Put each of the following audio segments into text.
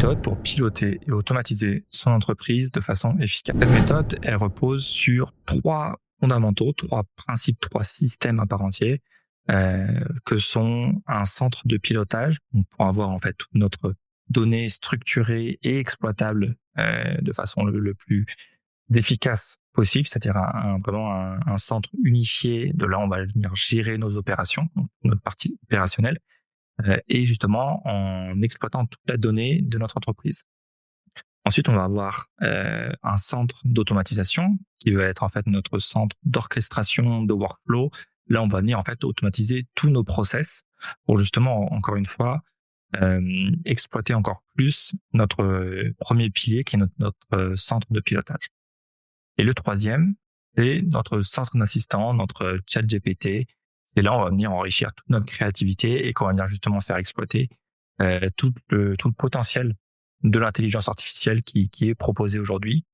méthode pour piloter et automatiser son entreprise de façon efficace. Cette méthode, elle repose sur trois fondamentaux, trois principes, trois systèmes à part entière, que sont un centre de pilotage pour avoir en fait toute notre donnée structurée et exploitable de façon le plus efficace possible, c'est-à-dire vraiment un centre unifié. De là, on va venir gérer nos opérations, donc notre partie opérationnelle, et justement en exploitant toute la donnée de notre entreprise. Ensuite, on va avoir un centre d'automatisation qui va être en fait notre centre d'orchestration de workflow. Là, on va venir en fait automatiser tous nos process pour justement, encore une fois, exploiter encore plus notre premier pilier qui est notre centre de pilotage. Et le troisième, c'est notre centre d'assistant, notre chat GPT. C'est là où on va venir enrichir toute notre créativité et qu'on va venir justement faire exploiter tout le potentiel de l'intelligence artificielle qui est proposé aujourd'hui,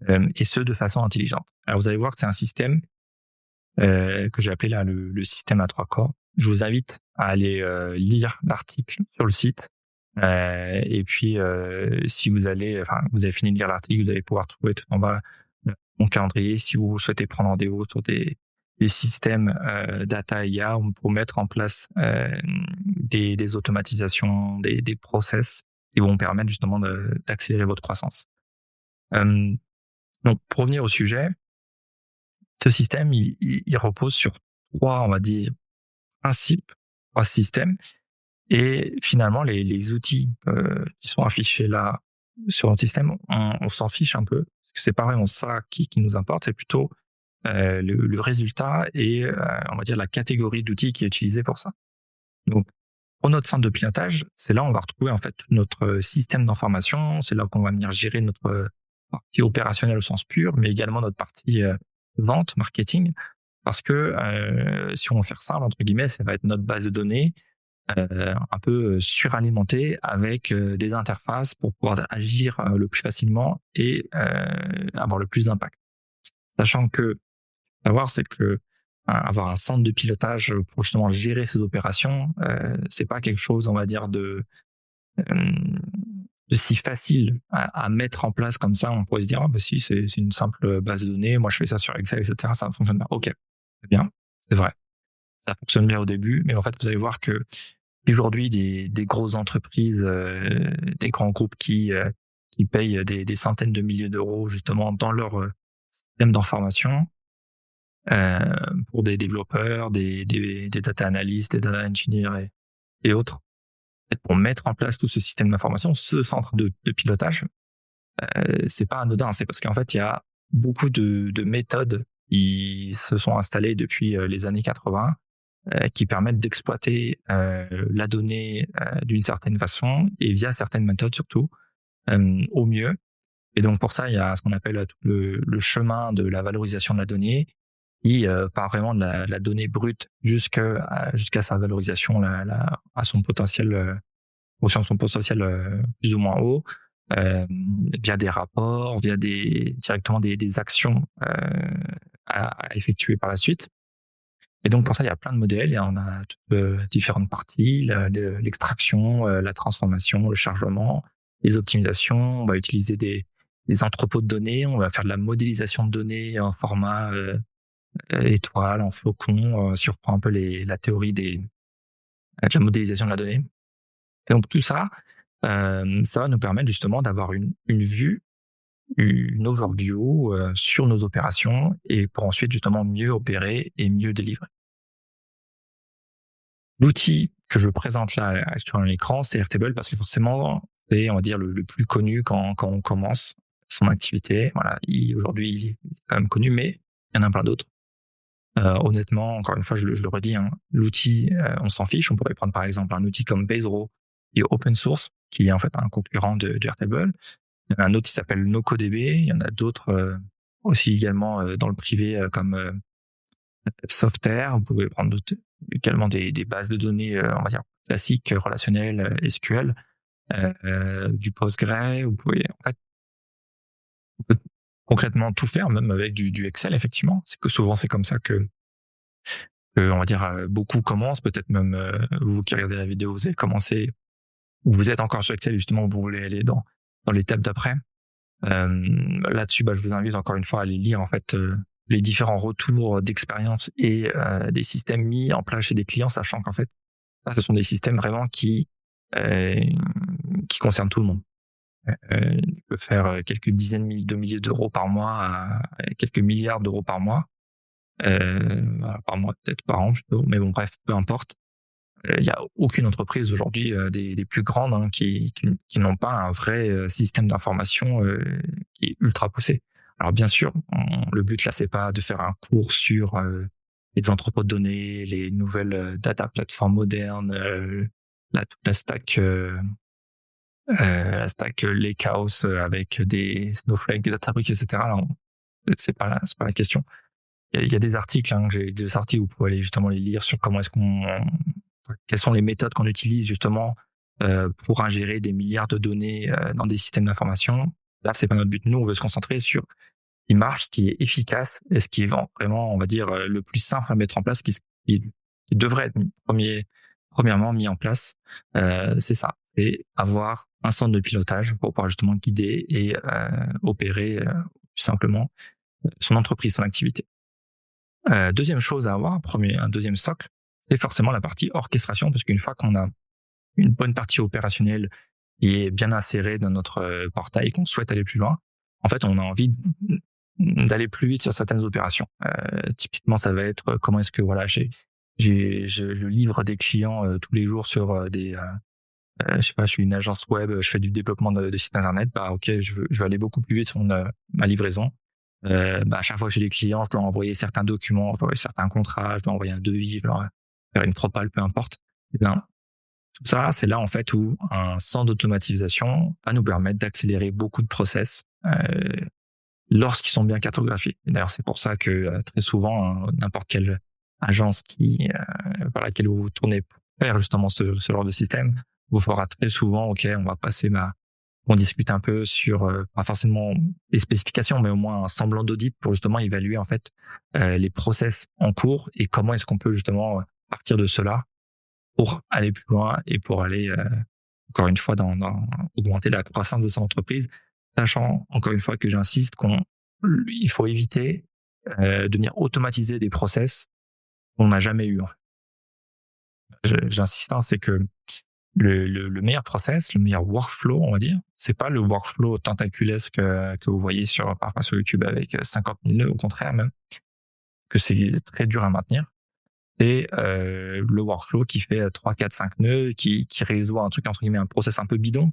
et ce de façon intelligente. Alors vous allez voir que c'est un système que j'ai appelé là le système à 3 corps. Je vous invite à aller lire l'article sur le site. Et puis si vous avez fini de lire l'article, vous allez pouvoir trouver tout en bas mon calendrier si vous souhaitez prendre rendez-vous sur des systèmes data IA pour mettre en place des automatisations, des process qui vont permettre justement d'accélérer votre croissance. Donc pour revenir au sujet, ce système il repose sur trois, on va dire, principes, trois systèmes, et finalement les outils qui sont affichés là sur notre système, on s'en fiche un peu, parce que c'est pas vraiment ça qui nous importe, c'est plutôt le résultat et on va dire la catégorie d'outils qui est utilisée pour ça. Donc pour notre centre de pilotage, c'est là où on va retrouver en fait tout notre système d'information, c'est là qu'on va venir gérer notre partie opérationnelle au sens pur, mais également notre partie vente, marketing, parce que si on veut faire simple, entre guillemets, ça va être notre base de données un peu suralimentée avec des interfaces pour pouvoir agir le plus facilement et avoir le plus d'impact. Sachant que c'est que avoir un centre de pilotage pour justement gérer ces opérations, c'est pas quelque chose, on va dire, de si facile à mettre en place comme ça. On pourrait se dire, si, c'est une simple base de données, moi je fais ça sur Excel, etc., ça fonctionne bien. Ok, c'est bien, c'est vrai. Ça fonctionne bien au début, mais en fait, vous allez voir que aujourd'hui, des grosses entreprises, des grands groupes qui payent des centaines de milliers d'euros justement dans leur système d'information, pour des développeurs, des data analysts, des data engineers et autres, pour mettre en place tout ce système d'information, ce centre de pilotage, c'est pas anodin. C'est parce qu'en fait, il y a beaucoup de méthodes qui se sont installées depuis les années 80, qui permettent d'exploiter la donnée d'une certaine façon et via certaines méthodes surtout au mieux. Et donc pour ça, il y a ce qu'on appelle tout le chemin de la valorisation de la donnée, qui part vraiment de la donnée brute jusqu'à sa valorisation à son potentiel, son potentiel plus ou moins haut, via des rapports, via directement des actions à effectuer par la suite. Et donc pour ça, il y a plein de modèles, et on a toutes différentes parties, l'extraction, la transformation, le chargement, les optimisations. On va utiliser des entrepôts de données, on va faire de la modélisation de données en format étoile, en flocon, si on reprend un peu la théorie de la modélisation de la donnée. Et donc tout ça, ça va nous permettre justement d'avoir une vue, une overview sur nos opérations, et pour ensuite justement mieux opérer et mieux délivrer. L'outil que je présente là sur l'écran, c'est Airtable, parce que forcément, c'est, on va dire, le plus connu quand on commence son activité. Voilà, aujourd'hui, il est quand même connu, mais il y en a plein d'autres. Honnêtement, encore une fois, je le redis, hein, l'outil, on s'en fiche. On pourrait prendre par exemple un outil comme Bezero, qui est open source, qui est en fait un concurrent de Airtable. Il y en a un autre qui s'appelle NoCoDB. Il y en a d'autres aussi également dans le privé, comme Softair. Vous pouvez prendre également des bases de données, on va dire classiques, relationnelles, SQL, du Postgre. Vous pouvez, en fait, on peut concrètement tout faire, même avec du Excel, effectivement. C'est que souvent, c'est comme ça que on va dire beaucoup commencent. Peut-être même vous qui regardez la vidéo, vous avez commencé ou vous êtes encore sur Excel, justement, vous voulez aller dans l'étape d'après, là-dessus, je vous invite encore une fois à aller lire en fait les différents retours d'expérience et des systèmes mis en place chez des clients, sachant qu'en fait, ça, ce sont des systèmes vraiment qui concernent tout le monde. Tu peux faire quelques dizaines de milliers d'euros par mois à quelques milliards d'euros par mois, par mois peut-être par an plutôt, mais bon bref, peu importe. Il y a aucune entreprise aujourd'hui des plus grandes qui n'ont pas un vrai système d'information qui est ultra poussé. Alors bien sûr, le but là c'est pas de faire un cours sur les entrepôts de données, les nouvelles data platforms modernes, toute la stack Lakehouse avec des Snowflake, des Databricks, etc. Là, c'est pas la question. Il y a des articles que j'ai des articles où vous pouvez aller justement les lire sur comment quelles sont les méthodes qu'on utilise justement pour ingérer des milliards de données dans des systèmes d'information. Là, c'est pas notre but. Nous, on veut se concentrer sur ce qui marche, ce qui est efficace et ce qui est vraiment, on va dire, le plus simple à mettre en place, qui devrait être premièrement mis en place. C'est ça, c'est avoir un centre de pilotage pour pouvoir justement guider et opérer plus simplement son entreprise, son activité. Deuxième chose à avoir, un deuxième socle, c'est forcément la partie orchestration, parce qu'une fois qu'on a une bonne partie opérationnelle qui est bien insérée dans notre portail, qu'on souhaite aller plus loin, en fait, on a envie d'aller plus vite sur certaines opérations. Typiquement, ça va être comment est-ce que je livre des clients tous les jours sur je sais pas, je suis une agence web, je fais du développement de sites internet. Ok, je veux aller beaucoup plus vite sur ma livraison. À chaque fois que j'ai des clients, je dois envoyer certains documents, je dois envoyer certains contrats, je dois envoyer un devis, je dois faire une propale, peu importe. Et bien, tout ça, c'est là en fait où un centre d'automatisation va nous permettre d'accélérer beaucoup de process lorsqu'ils sont bien cartographiés. Et d'ailleurs, c'est pour ça que très souvent, n'importe quelle agence par laquelle vous vous tournez pour faire justement ce genre de système vous fera très souvent, ok, on discute un peu sur pas forcément les spécifications, mais au moins un semblant d'audit pour justement évaluer en fait les process en cours et comment est-ce qu'on peut justement partir de cela pour aller plus loin et pour aller encore une fois dans augmenter la croissance de son entreprise, sachant encore une fois que j'insiste il faut éviter de venir automatiser des process qu'on n'a jamais eu. J'insiste, c'est que le meilleur process, le meilleur workflow, on va dire, c'est pas le workflow tentaculesque que vous voyez parfois sur YouTube avec 50 000 nœuds, au contraire même, que c'est très dur à maintenir. C'est le workflow qui fait 3, 4, 5 nœuds, qui résout un truc, entre guillemets, un process un peu bidon,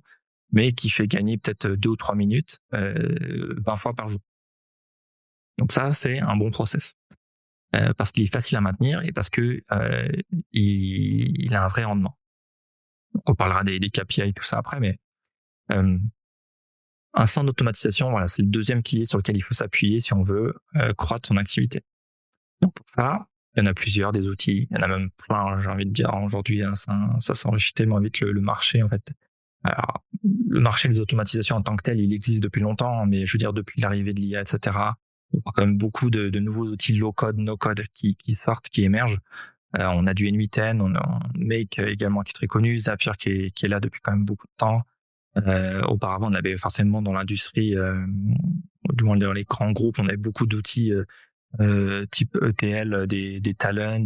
mais qui fait gagner peut-être 2 ou 3 minutes 20 fois par jour. Donc ça, c'est un bon process. Parce qu'il est facile à maintenir et parce que il a un vrai rendement. Donc on parlera des KPI, tout ça après, mais un centre d'automatisation, voilà, c'est le deuxième pilier sur lequel il faut s'appuyer si on veut croître son activité. Donc pour ça, il y en a plusieurs, des outils, il y en a même plein, j'ai envie de dire, aujourd'hui, ça s'enrichit tellement vite le marché, en fait. Alors, le marché des automatisations en tant que tel, il existe depuis longtemps, mais je veux dire, depuis l'arrivée de l'IA, etc., on voit quand même beaucoup de nouveaux outils low-code, no-code qui sortent, qui émergent. On a du N8N, on a Make également qui est très connu, Zapier qui est là depuis quand même beaucoup de temps. Auparavant, on avait forcément dans l'industrie, du moins dans les grands groupes, on avait beaucoup d'outils type ETL, des Talend,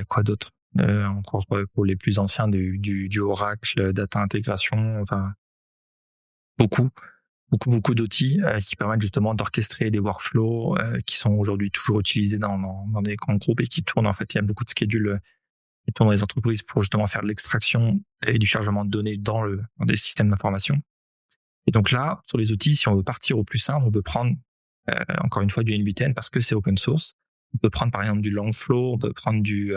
quoi d'autre, encore pour les plus anciens, du Oracle, Data Intégration, enfin beaucoup d'outils qui permettent justement d'orchestrer des workflows qui sont aujourd'hui toujours utilisés dans des grands groupes et qui tournent. En fait, il y a beaucoup de schedules qui tournent dans les entreprises pour justement faire de l'extraction et du chargement de données dans des systèmes d'information. Et donc là, sur les outils, si on veut partir au plus simple, on peut prendre encore une fois du N8N parce que c'est open source. On peut prendre par exemple du Langflow, on peut prendre du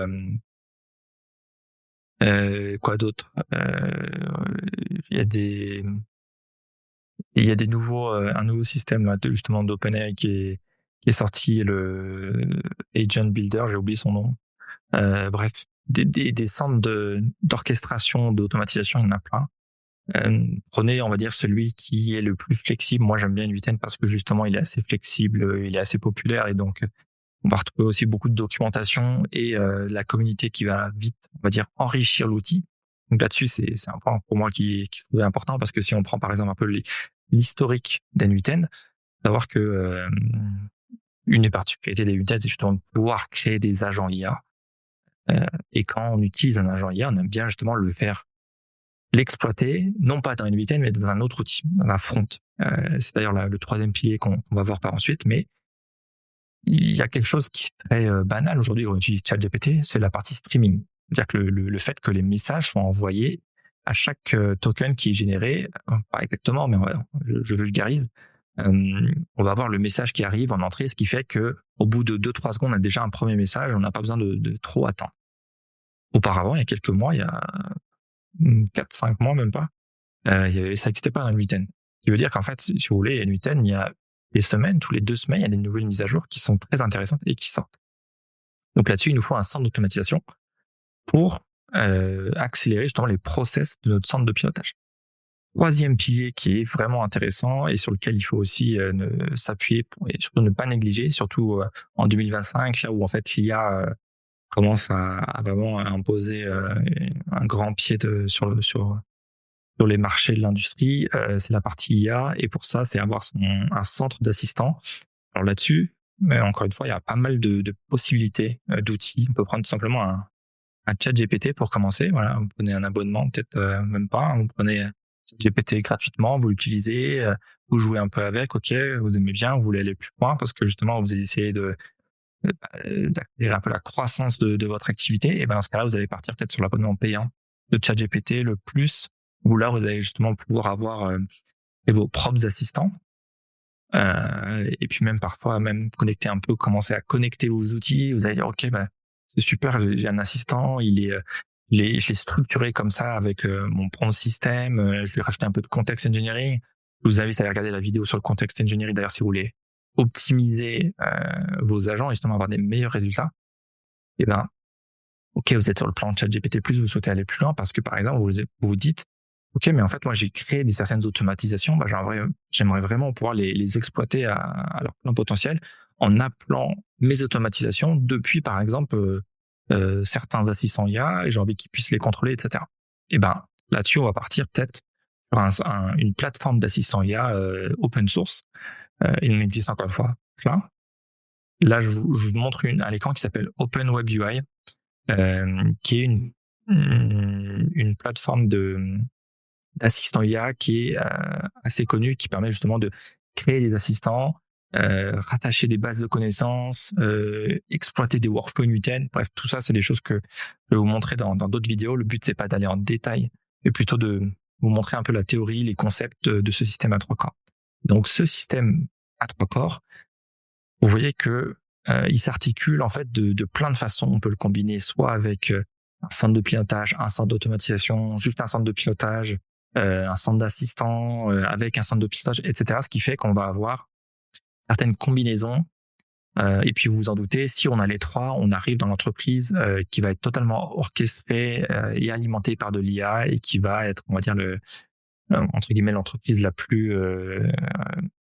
quoi d'autre. Il y a des nouveaux, un nouveau système là, justement d'OpenAI qui est sorti, le Agent Builder, j'ai oublié son nom. Bref, des centres d'orchestration, d'automatisation, il y en a plein. Prenez, on va dire, celui qui est le plus flexible. Moi, j'aime bien N8N parce que justement, il est assez flexible, il est assez populaire et donc on va retrouver aussi beaucoup de documentation et la communauté qui va vite, on va dire, enrichir l'outil. Donc là-dessus, c'est un point pour moi qui est important parce que si on prend par exemple un peu l'historique d'N8N, savoir que une des particularités d'N8N, c'est justement de pouvoir créer des agents IA. Et quand on utilise un agent IA, on aime bien justement l'exploiter, non pas dans N8N, mais dans un autre outil, dans un front. C'est d'ailleurs le troisième pilier qu'on va voir par ensuite, mais il y a quelque chose qui est très banal aujourd'hui quand on utilise ChatGPT, c'est la partie streaming. C'est-à-dire que le fait que les messages soient envoyés à chaque token qui est généré, pas exactement, mais je vulgarise, on va avoir le message qui arrive en entrée, ce qui fait que au bout de 2-3 secondes, on a déjà un premier message, on n'a pas besoin de trop attendre. Auparavant, il y a quelques mois, il y a 4-5 mois même pas, ça n'existait pas dans N8N. Ce qui veut dire qu'en fait, si vous voulez, N8N, il y a les semaines, tous les 2 semaines, il y a des nouvelles mises à jour qui sont très intéressantes et qui sortent. Donc là-dessus, il nous faut un centre d'automatisation pour accélérer justement les process de notre centre de pilotage. Troisième pilier qui est vraiment intéressant et sur lequel il faut aussi s'appuyer et surtout ne pas négliger, surtout en 2025, là où en fait l'IA commence à vraiment imposer un grand pied sur les marchés de l'industrie, c'est la partie IA, et pour ça, c'est avoir un centre d'assistants. Alors là-dessus, mais encore une fois, il y a pas mal de possibilités d'outils. On peut prendre tout simplement un ChatGPT pour commencer. Voilà, vous prenez un abonnement, peut-être même pas. Hein, vous prenez ChatGPT gratuitement, vous l'utilisez, vous jouez un peu avec. Ok, vous aimez bien, vous voulez aller plus loin parce que justement, vous essayez d'accélérer un peu la croissance de votre activité. Et ben dans ce cas-là, vous allez partir peut-être sur l'abonnement payant de ChatGPT, le plus, où là, vous allez justement pouvoir avoir vos propres assistants. Et puis même parfois, même connecter un peu, commencer à connecter vos outils. Vous allez dire, ok, c'est super, j'ai un assistant, je l'ai structuré comme ça avec mon prompt système, je lui ai rajouté un peu de context engineering. Je vous invite à aller regarder la vidéo sur le context engineering, d'ailleurs, si vous voulez optimiser vos agents et justement avoir des meilleurs résultats. Et ben, ok, vous êtes sur le plan de ChatGPT+, vous souhaitez aller plus loin parce que par exemple, vous vous dites, ok, mais en fait, moi, j'ai créé certaines automatisations, j'aimerais vraiment pouvoir les exploiter à leur plein potentiel en appelant mes automatisations depuis, par exemple, certains assistants IA, et j'ai envie qu'ils puissent les contrôler, etc. Et ben, là-dessus, on va partir peut-être sur une plateforme d'assistants IA open source. Il en existe encore une fois plein. Là, je vous montre à l'écran qui s'appelle OpenWebUI, qui est une plateforme d'assistants IA qui est assez connue, qui permet justement de créer des assistants, rattacher des bases de connaissances, exploiter des workflows N8N. Bref, tout ça, c'est des choses que je vais vous montrer dans d'autres vidéos. Le but, c'est pas d'aller en détail, mais plutôt de vous montrer un peu la théorie, les concepts de ce système à 3 corps. Donc, ce système à 3 corps, vous voyez que il s'articule en fait de plein de façons. On peut le combiner soit avec un centre de pilotage, un centre d'automatisation, juste un centre de pilotage, un centre d'assistant avec un centre de pilotage, etc. Ce qui fait qu'on va avoir certaines combinaisons. Et puis vous vous en doutez, si on a les trois, on arrive dans l'entreprise qui va être totalement orchestrée et alimentée par de l'IA et qui va être, on va dire, entre guillemets, l'entreprise la plus, au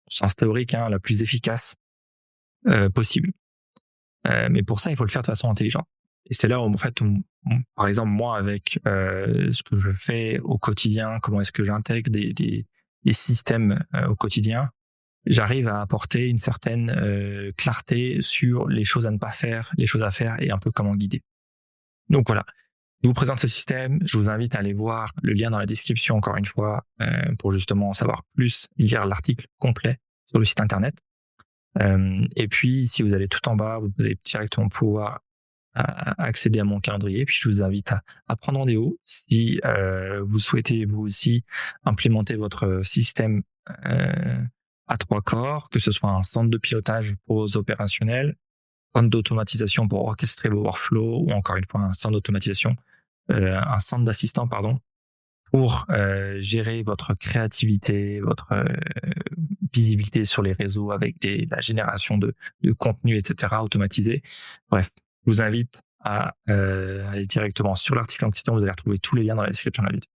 sens théorique, la plus efficace possible. Mais pour ça, il faut le faire de façon intelligente. Et c'est là où, en fait, par exemple, moi, avec ce que je fais au quotidien, comment est-ce que j'intègre des systèmes au quotidien, j'arrive à apporter une certaine clarté sur les choses à ne pas faire, les choses à faire et un peu comment guider. Donc voilà, je vous présente ce système, je vous invite à aller voir le lien dans la description encore une fois pour justement en savoir plus, lire l'article complet sur le site internet. Et puis si vous allez tout en bas, vous allez directement pouvoir accéder à mon calendrier. Puis je vous invite à prendre rendez-vous si vous souhaitez vous aussi implémenter votre système à 3 corps, que ce soit un centre de pilotage pour vos opérationnels, un centre d'automatisation pour orchestrer vos workflows, ou encore une fois un centre d'automatisation, un centre d'assistant, pour gérer votre créativité, votre visibilité sur les réseaux avec la génération de contenu, etc., automatisé. Bref, je vous invite à aller directement sur l'article en question. Vous allez retrouver tous les liens dans la description de la vidéo.